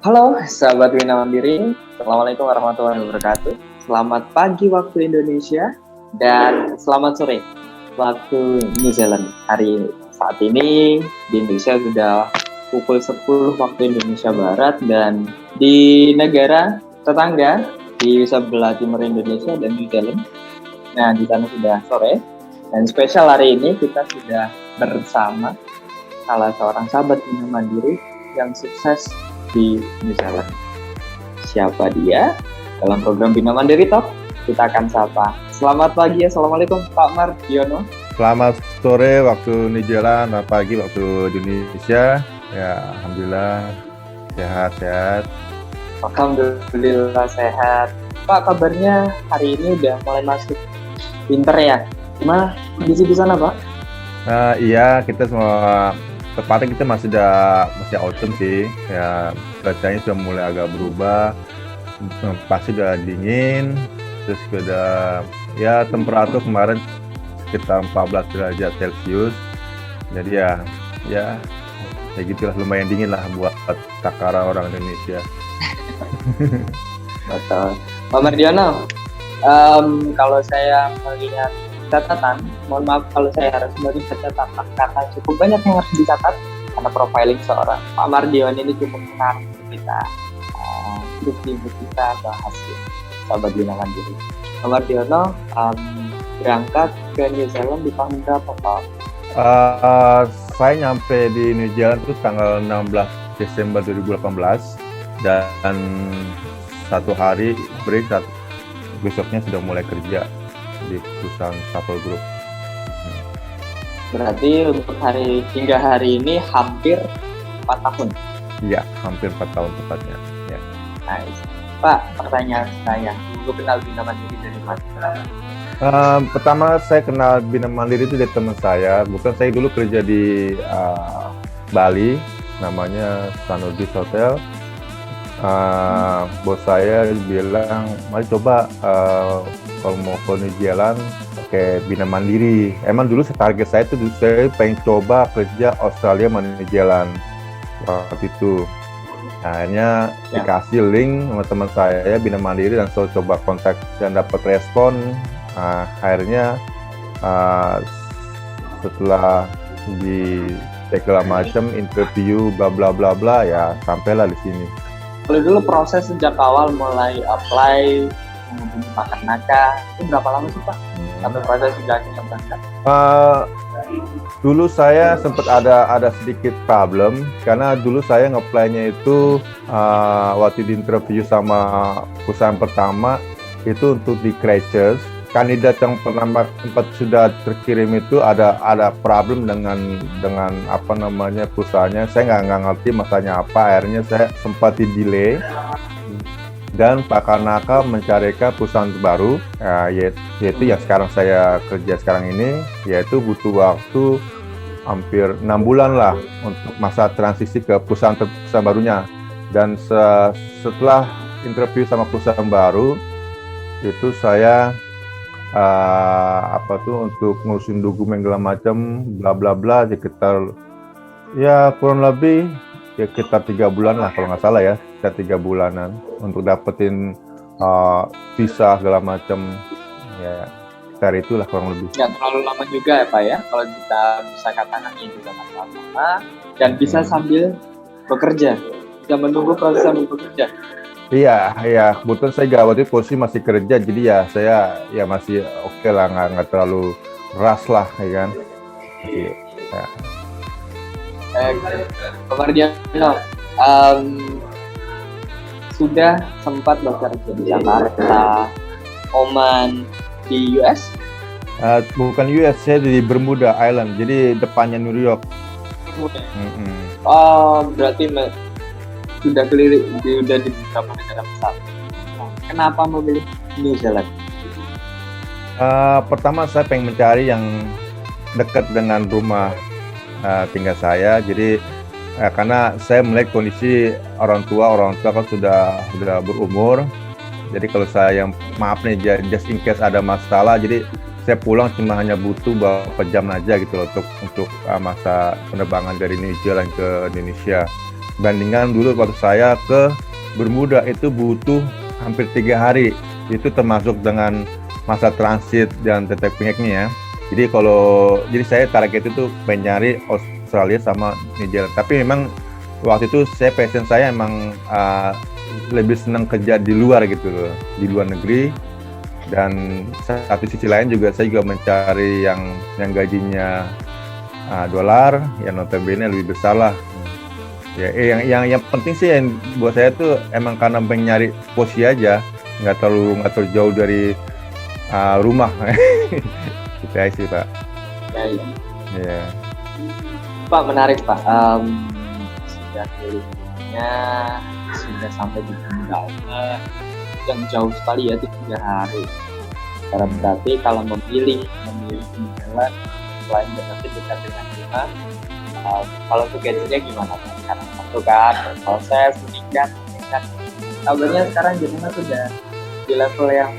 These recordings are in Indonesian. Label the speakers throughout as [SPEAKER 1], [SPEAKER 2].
[SPEAKER 1] Halo, sahabat Wina Mandiri. Assalamualaikum warahmatullahi wabarakatuh. Selamat pagi waktu Indonesia dan selamat sore waktu New Zealand. Saat ini di Indonesia sudah pukul 10 waktu Indonesia Barat dan di negara tetangga di sebelah timur Indonesia dan New Zealand. Nah, di sana sudah sore dan spesial hari ini kita sudah bersama salah seorang sahabat Wina Mandiri yang sukses di New Zealand. Siapa dia? Dalam program Bina Mandiri Talk, kita akan sapa. Selamat pagi, Assalamualaikum Pak Mardiono.
[SPEAKER 2] Selamat sore waktu New Zealand, selamat pagi waktu Indonesia. Ya, alhamdulillah sehat-sehat.
[SPEAKER 1] Alhamdulillah sehat. Pak, kabarnya hari ini udah mulai masuk winter ya? Gimana kondisi di sana, Pak?
[SPEAKER 2] Iya, kita semua tepatnya kita masih autumn sih, ya cuacanya sudah mulai agak berubah, pasti udah dingin, terus udah ya temperatur kemarin sekitar 14 derajat Celcius, jadi ya gitulah, lumayan dingin lah buat takara orang Indonesia.
[SPEAKER 1] Betul. Pak Mardiono, kalau saya melihat catatan, mohon maaf kalau saya harus memberi catatan karena cukup banyak yang harus dicatat karena profiling seorang Pak Mardiono ini cukup menarik untuk kita bahas ya, sahabat Bina Mandiri. Pak Mardiono berangkat ke New Zealand di tahun berapa, Pak?
[SPEAKER 2] Saya nyampe di New Zealand itu tanggal 16 Desember 2018 dan satu hari break, besoknya sudah mulai kerja di perusahaan Sapel Group.
[SPEAKER 1] Berarti untuk hingga hari ini hampir 4 tahun.
[SPEAKER 2] Iya, hampir 4 tahun tepatnya. Ya.
[SPEAKER 1] Nice. Pak, pertanyaan saya, dulu kenal Bina Mandiri dari mana?
[SPEAKER 2] Pertama saya kenal Bina Mandiri itu dari teman saya. Bukan, saya dulu kerja di Bali, namanya Sanudis Hotel. Bos saya bilang, mari coba kalau mau ke New Zealand pakai Bina Mandiri. Emang dulu target saya itu saya pengen coba kerja Australia sama New Zealand waktu itu. Nah, akhirnya dikasih link sama teman saya Bina Mandiri dan saya coba kontak dan dapat respon. Akhirnya setelah di segala macam interview bla bla bla bla ya sampailah di sini.
[SPEAKER 1] Kalau dulu proses sejak awal mulai apply menghubungi Pak Karnaka itu berapa lama sih, Pak? Sampai proses sudah berangkat?
[SPEAKER 2] Dulu saya sempat ada sedikit problem karena dulu saya nge-apply-nya itu waktu di interview sama perusahaan pertama itu untuk di Christchurch. Kandidat yang pertama tempat sudah terkirim itu ada problem dengan apa namanya perusahaannya. Saya nggak ngerti masalahnya apa. Akhirnya saya sempat di-delay dan Pak Karnaka mencarikan perusahaan baru, yaitu yang sekarang saya kerja sekarang ini, yaitu butuh waktu hampir 6 bulan lah untuk masa transisi ke perusahaan barunya. Dan setelah interview sama perusahaan baru itu saya untuk ngurusin dokumen segala macam bla bla bla sekitar ya kurang lebih ya sekitar 3 bulan lah kalau nggak salah ya, sekitar 3 bulanan untuk dapetin visa segala macam ya, sekitar itulah kurang lebih.
[SPEAKER 1] Nggak terlalu lama juga ya, Pak ya, kalau kita bisa katakan ini juga nggak lama dan bisa sambil bekerja, bisa menunggu proses sambil bekerja.
[SPEAKER 2] Iya, kebetulan saya waktu itu posisi masih kerja, jadi ya saya ya masih oke lah, nggak terlalu keras lah, ya kan. Ya.
[SPEAKER 1] Pak Mardiono, sudah sempat bekerja di Jakarta, Oman, di US?
[SPEAKER 2] Bukan US, saya di Bermuda Island, jadi depannya New York.
[SPEAKER 1] Oh, berarti sudah keliling, sudah di beberapa negara besar. Kenapa memilih New Zealand?
[SPEAKER 2] Pertama saya pengen mencari yang dekat dengan rumah tinggal saya. Jadi karena saya melihat kondisi orang tua kan sudah berumur. Jadi kalau saya maaf nih, just in case ada masalah, jadi saya pulang cuma hanya butuh beberapa jam aja gitu loh untuk masa penerbangan dari New Zealand ke Indonesia. Bandingkan dulu waktu saya ke Bermuda itu butuh hampir 3 hari. Itu termasuk dengan masa transit dan tetek bengeknya ya. Jadi saya target itu mencari Australia sama New Zealand. Tapi memang waktu itu passion saya emang lebih senang kerja di luar gitu loh, di luar negeri. Dan satu sisi lain juga saya juga mencari yang gajinya dolar, yang notabene lebih besar lah. Ya, yang penting sih yang buat saya tuh emang karena pengen nyari posisi aja, nggak terlalu jauh dari rumah. Gitu aja sih Pak. Ya.
[SPEAKER 1] Pak, menarik Pak. Sudah kuliahnya sudah sampai di Maldives yang jauh sekali ya, 3 hari. Karena berarti kalau memilih New Zealand selain benefit dekat dengan kita, kalau untuk gajinya gimana Pak? Karena satu kan proses meningkat. Kabarnya sekarang Jerman sudah di level yang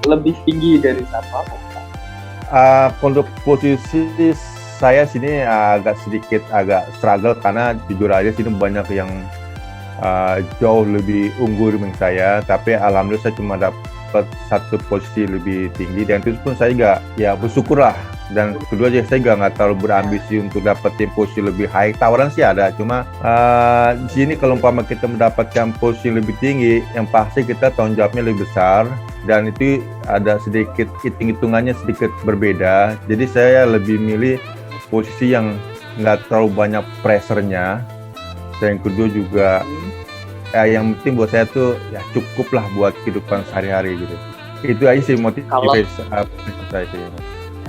[SPEAKER 1] lebih tinggi dari saat apa Pak?
[SPEAKER 2] Untuk posisi saya sini agak struggle karena jujur aja sini banyak yang jauh lebih unggul dengan saya, tapi alhamdulillah saya cuma dapat satu posisi lebih tinggi dan itu pun saya juga ya bersyukur lah. Dan kedua aja saya juga nggak terlalu berambisi untuk dapetin posisi lebih high. Tawaran sih ada, cuma di sini kalau umpama kita mendapatkan posisi lebih tinggi, yang pasti kita tanggung jawabnya lebih besar dan itu ada sedikit hitung-hitungannya sedikit berbeda. Jadi saya lebih milih posisi yang nggak terlalu banyak pressure-nya. Dan yang kedua juga yang penting buat saya tuh ya cukup lah buat kehidupan sehari-hari gitu. Itu aja sih motivasi saya sih.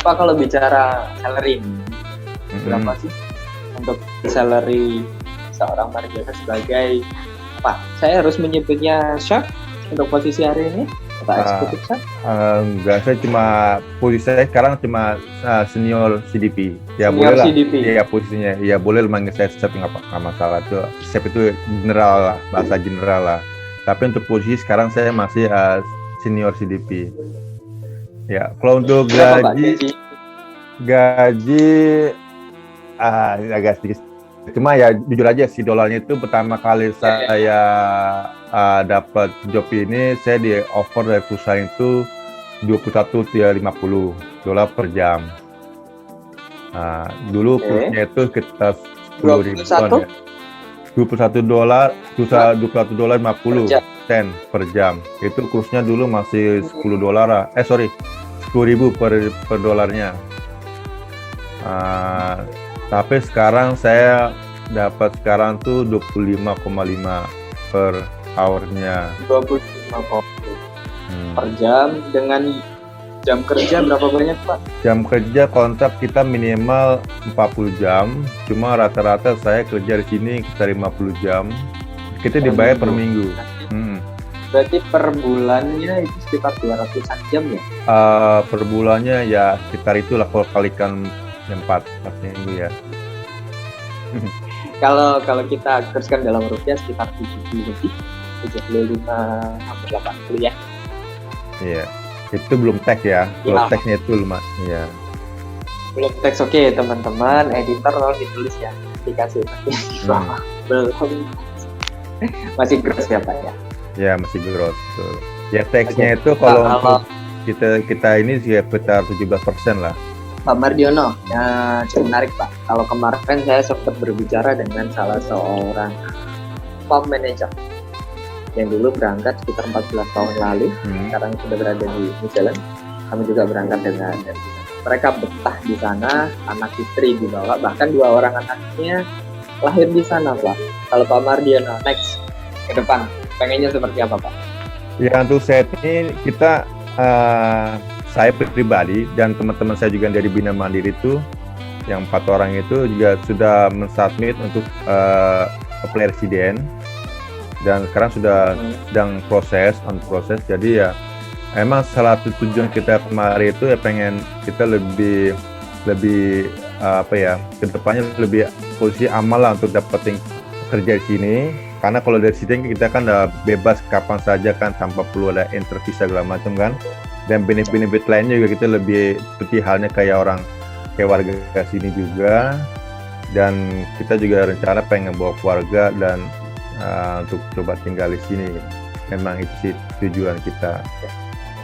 [SPEAKER 1] Pak, kalau bicara salary, berapa sih untuk salary seorang marketer sebagai Pak? Saya harus menyebutnya chef untuk posisi hari ini atau eksekutif chef?
[SPEAKER 2] Enggak, saya cuma posisi saya sekarang cuma senior CDP. Ya
[SPEAKER 1] senior
[SPEAKER 2] boleh lah.
[SPEAKER 1] CDP.
[SPEAKER 2] Ya posisinya, ya boleh manggil saya chef nggak masalah tuh. Chef itu general lah, bahasa general lah. Tapi untuk posisi sekarang saya masih senior CDP. Ya, kalau untuk gaji agak sedikit. Cuma ya jujur aja si dolarnya itu pertama kali saya dapat job ini saya di offer dari perusahaan itu 21.50 dolar per jam. Dulu kursnya itu sekitar 10.000 ya. 21 dolar 50 sen per jam. Itu kursnya dulu masih 10 dolar. 10.000 per dolarnya. Tapi sekarang saya dapat sekarang tuh 25,5 per hournya.
[SPEAKER 1] 25,5 per jam. Dengan jam kerja berapa banyak Pak?
[SPEAKER 2] Jam kerja kontrak kita minimal 40 jam. Cuma rata-rata saya kerja di sini sekitar 50 jam. Kita dibayar per minggu.
[SPEAKER 1] Berarti per bulannya itu sekitar 200-an jam ya?
[SPEAKER 2] Per bulannya ya sekitar itulah kalau kalikan 4 minggu ya.
[SPEAKER 1] Kalau kita kurskan dalam rupiah sekitar 75 hampir 80 ya.
[SPEAKER 2] Iya. Itu belum tax ya. Kalau taxnya itu lumayan. Iya.
[SPEAKER 1] Belum tax, oke teman-teman, editor tolong ditulis ya. Dikasih belum. Masih gross ya Pak ya?
[SPEAKER 2] Ya masih gross. Betul. Ya taxnya itu kalau kita ini sekitar 17% lah.
[SPEAKER 1] Pak Mardiono, cukup menarik Pak. Kalau kemarin saya sempat berbicara dengan salah seorang farm manager yang dulu berangkat sekitar 14 tahun lalu, sekarang sudah berada di New Zealand. Kami juga berangkat dengan mereka betah di sana, anak istri dibawa, bahkan 2 orang anaknya lahir di sana Pak. Kalau Pak Mardiono next ke depan pengennya seperti apa Pak?
[SPEAKER 2] Ya untuk saat ini kita saya pribadi dan teman-teman saya juga dari Bina Mandiri itu yang 4 orang itu juga sudah mensubmit untuk apply resident dan sekarang sudah sedang proses. Jadi ya emang salah satu tujuan kita kemarin itu ya pengen kita lebih kedepannya lebih posisi amal lah untuk dapetin kerja di sini. Karena kalau dari sini kita kan udah bebas kapan saja kan tanpa perlu ada interview segala macam kan. Dan benefit lainnya juga kita lebih seperti halnya kayak warga sini juga. dan kita juga rencana pengen bawa keluarga dan untuk coba tinggal di sini. Memang itu sih tujuan kita.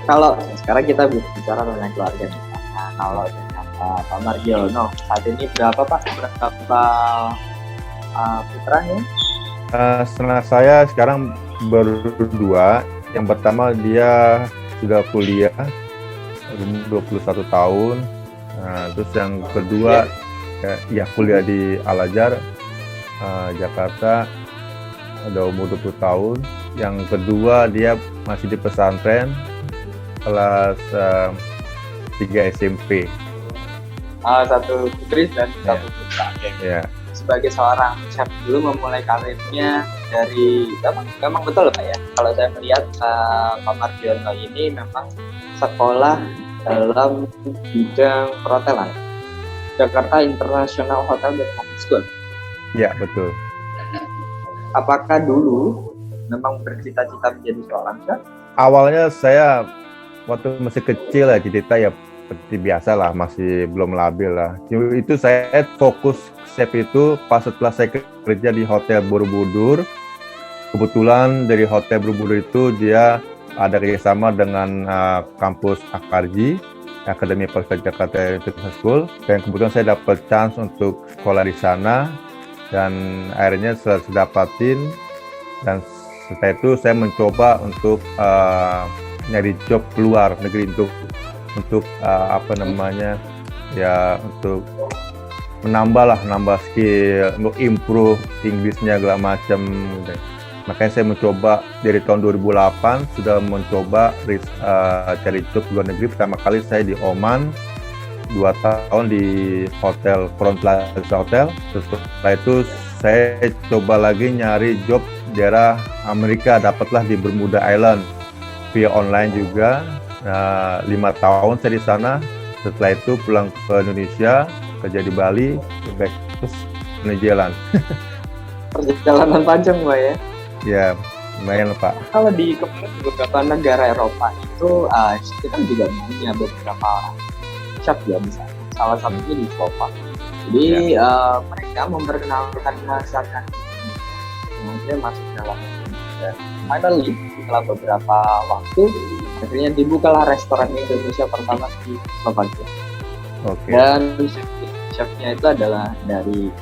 [SPEAKER 1] Kalau sekarang kita bicara mengenai keluarga nih. Nah, kalau dengan Pak Mardiono saat ini berapa Pak? Berapa putranya?
[SPEAKER 2] Setelah saya sekarang berdua. Yang pertama dia sudah kuliah, 21 tahun. Terus yang kedua ya kuliah di Al-Azhar, Jakarta, ada umur 20 tahun. Yang kedua dia masih di pesantren, kelas 3 SMP.
[SPEAKER 1] Satu putri dan satu putra.
[SPEAKER 2] Ya.
[SPEAKER 1] Sebagai seorang chef dulu memulai karirnya dari memang betul Pak ya. Kalau saya melihat Pak Mardiono ini memang sekolah dalam bidang perhotelan, Jakarta International Hotel and Coffee School.
[SPEAKER 2] Ya betul.
[SPEAKER 1] Apakah dulu memang bercita-cita menjadi seorang chef?
[SPEAKER 2] Awalnya saya waktu masih kecil ya cerita ya seperti biasa lah, masih belum labil lah. Itu saya fokus chef itu pas setelah saya kerja di Hotel Borobudur. Kebetulan dari Hotel Borobudur itu dia ada kerjasama dengan kampus Akarji, Akademi Perfect Jakarta International School. Dan kebetulan saya dapat chance untuk sekolah di sana. Dan akhirnya saya dapatin. Dan setelah itu saya mencoba untuk nyari job keluar negeri untuk menambah skill, untuk improve Inggrisnya segala macam. Makanya saya mencoba dari tahun 2008 sudah mencoba cari job luar negeri. Pertama kali saya di Oman, 2 tahun di hotel Front Plaza Hotel. Setelah itu saya coba lagi nyari job daerah Amerika, dapatlah di Bermuda Island via online juga. 5 tahun saya di sana. Setelah itu pulang ke Indonesia, kerja di Bali, terus New Zealand.
[SPEAKER 1] Perjalanan panjang Pak ya?
[SPEAKER 2] Ya, lumayan Pak.
[SPEAKER 1] Kalau di beberapa negara Eropa itu kita juga punya beberapa chef ya misalnya. Salah satunya di Slovak. Jadi mereka memperkenalkan masakan kemudian masuk dalam Indonesia. Finally, setelah beberapa waktu, akhirnya dibukalah restoran Indonesia pertama di Slovakia.
[SPEAKER 2] Okay.
[SPEAKER 1] Dan chefnya itu adalah dari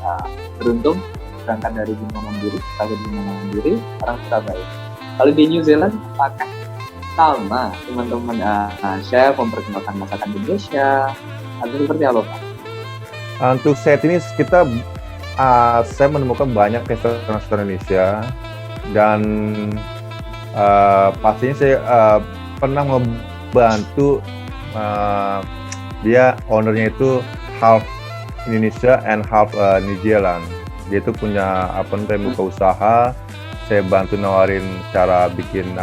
[SPEAKER 1] Beruntung, berangkat dari Bima Mandiri, orang Surabaya. Kalau di New Zealand, apakah sama teman-teman chef memperkenalkan masakan Indonesia atau seperti apa Pak?
[SPEAKER 2] Untuk saat ini saya menemukan banyak restoran Indonesia dan pastinya saya pernah membantu dia ownernya itu half Indonesia and half New Zealand. Dia itu punya buka usaha. Saya bantu nawarin cara bikin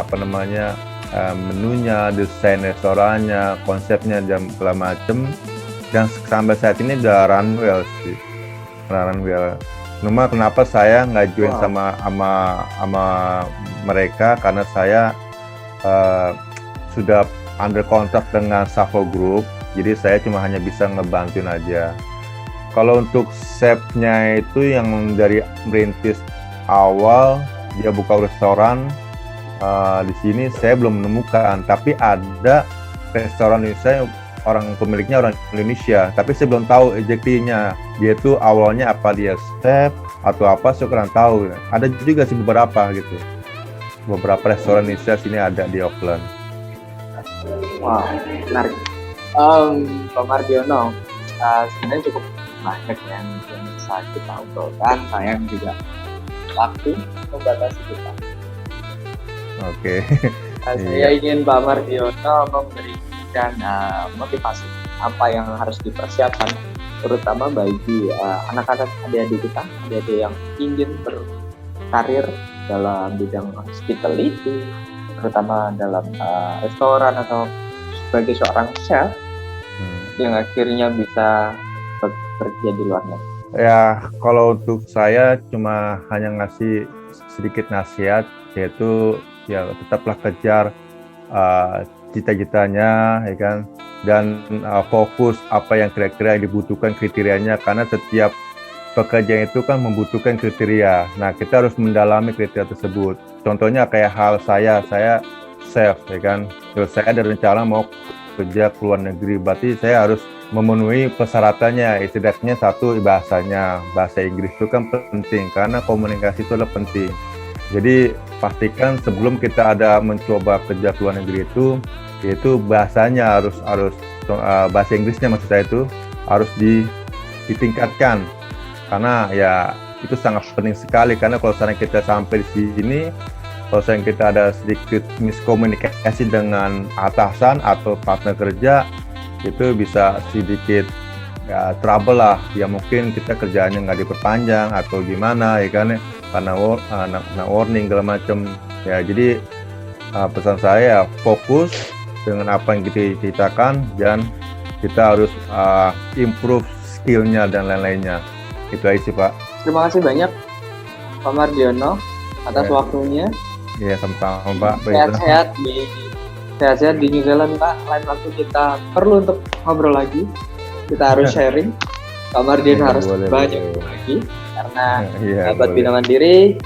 [SPEAKER 2] menunya, desain restorannya, konsepnya dan segala macem. Dan sampai saat ini udah run well sih. Run well. Cuma kenapa saya nggak join sama mereka, karena saya sudah under kontrak dengan Savo Group, jadi saya cuma hanya bisa ngebantuin aja. Kalau untuk chefnya itu yang dari merintis awal dia buka restoran di sini saya belum menemukan, tapi ada restoran Indonesia orang pemiliknya orang Indonesia, tapi saya belum tahu exactly-nya dia itu awalnya apa dia chef atau apa, saya kurang tahu. Ada juga sih beberapa gitu, beberapa restoran Indonesia sini ada di Auckland.
[SPEAKER 1] Wow, menarik. Pak Mardiono, sebenarnya cukup banyak yang bisa kita obrolkan, sayang juga waktu membatasi kita.
[SPEAKER 2] Oke.
[SPEAKER 1] Saya ingin Pak Mardiono memberikan motivasi apa yang harus dipersiapkan, terutama bagi anak-anak adik-adik kita, adik-adik yang ingin berkarir dalam bidang hospitality, terutama dalam restoran atau sebagai seorang chef yang akhirnya bisa bekerja di luar negeri.
[SPEAKER 2] Ya, kalau untuk saya cuma hanya ngasih sedikit nasihat, yaitu ya tetaplah kejar cita-citanya, ya kan, dan fokus apa yang kira-kira yang dibutuhkan kriterianya, karena setiap pekerjaan itu kan membutuhkan kriteria. Nah, kita harus mendalami kriteria tersebut. Contohnya kayak hal saya chef, ya kan. Terus saya ada rencana mau kerja ke luar negeri, berarti saya harus memenuhi persyaratannya. Setidaknya satu, bahasanya. Bahasa Inggris itu kan penting, karena komunikasi itu adalah penting. Jadi pastikan sebelum kita ada mencoba kerja ke luar negeri itu bahasanya harus bahasa Inggrisnya maksud saya itu harus ditingkatkan. Karena ya itu sangat penting sekali, karena kalau misalnya kita sampai di sini, kalau misalnya kita ada sedikit miskomunikasi dengan atasan atau partner kerja, itu bisa sedikit ya trouble lah, ya mungkin kita kerjaannya nggak diperpanjang atau gimana ya kan, karena warning segala macam ya. Jadi pesan saya fokus dengan apa yang kita ceritakan, dan kita harus improve skillnya dan lain-lainnya. Itu aja sih Pak.
[SPEAKER 1] Terima kasih banyak Pak Mardiono atas waktunya.
[SPEAKER 2] Iya, sama-sama Pak.
[SPEAKER 1] Sehat-sehat di New Zealand Pak. Lain waktu kita perlu untuk ngobrol lagi. Kita harus sharing. Pak Mardiono harus banyak lagi karena sahabat Bina Mandiri,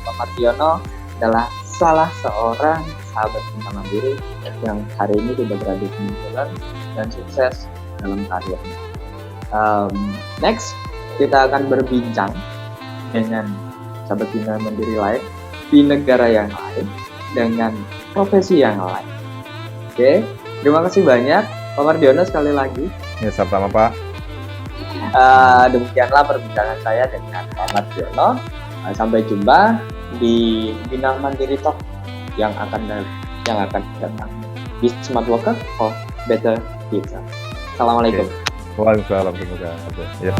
[SPEAKER 1] Pak Mardiono adalah salah seorang sahabat Bina Mandiri yang hari ini sudah berada di New Zealand dan sukses dalam karirnya. Next, kita akan berbincang dengan sahabat Bina Mandiri lain di negara yang lain dengan profesi yang lain. Oke, terima kasih banyak Pak Mardiono sekali lagi.
[SPEAKER 2] Ya, sama-sama Pak.
[SPEAKER 1] Demikianlah perbincangan saya dengan Pak Mardiono. Sampai jumpa di Bina Mandiri Talk yang akan datang. Be smart worker for better future. Assalamualaikum.
[SPEAKER 2] Waalaikumsalam. Ya.